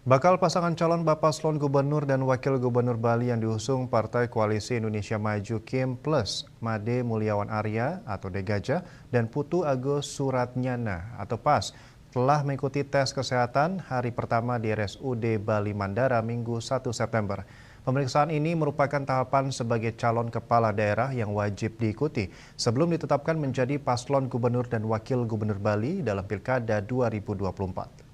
Bakal pasangan calon Paslon Gubernur dan Wakil Gubernur Bali yang diusung Partai Koalisi Indonesia Maju Kim Plus, Made Mulyawan Arya atau Degaja dan Putu Agus Suratnyana atau PAS telah mengikuti tes kesehatan hari pertama di RSUD Bali Mandara Minggu 1 September. Pemeriksaan ini merupakan tahapan sebagai calon kepala daerah yang wajib diikuti sebelum ditetapkan menjadi paslon gubernur dan wakil gubernur Bali dalam Pilkada 2024.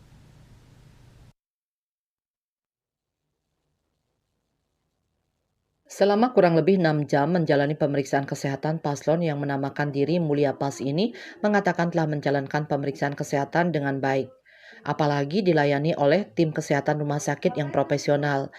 Selama kurang lebih 6 jam menjalani pemeriksaan kesehatan, paslon yang menamakan diri Mulia Pas ini mengatakan telah menjalankan pemeriksaan kesehatan dengan baik. Apalagi dilayani oleh tim kesehatan rumah sakit yang profesional.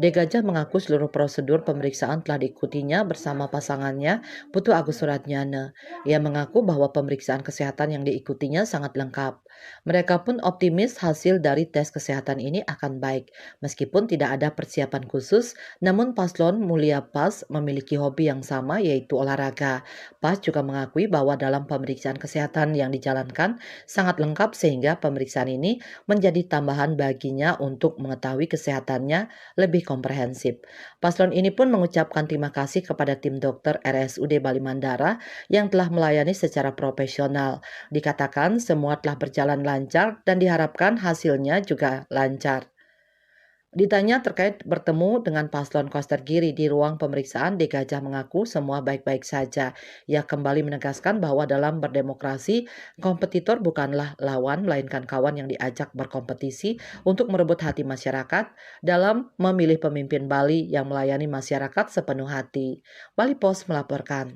Degajah mengaku seluruh prosedur pemeriksaan telah diikutinya bersama pasangannya, Putu Agus Suratnyana. Ia mengaku bahwa pemeriksaan kesehatan yang diikutinya sangat lengkap. Mereka pun optimis hasil dari tes kesehatan ini akan baik. Meskipun tidak ada persiapan khusus, namun paslon Mulia Pas memiliki hobi yang sama yaitu olahraga. Pas juga mengakui bahwa dalam pemeriksaan kesehatan yang dijalankan sangat lengkap sehingga pemeriksaan ini menjadi tambahan baginya untuk mengetahui kesehatannya lebih komprehensif. Paslon ini pun mengucapkan terima kasih kepada tim dokter RSUD Bali Mandara yang telah melayani secara profesional. Dikatakan semua telah berjalan lancar dan diharapkan hasilnya juga lancar. Ditanya terkait bertemu dengan paslon Koster Giri di ruang pemeriksaan, Degajah mengaku semua baik-baik saja. Ia kembali menegaskan bahwa dalam berdemokrasi, kompetitor bukanlah lawan, melainkan kawan yang diajak berkompetisi untuk merebut hati masyarakat dalam memilih pemimpin Bali yang melayani masyarakat sepenuh hati. Bali Pos melaporkan.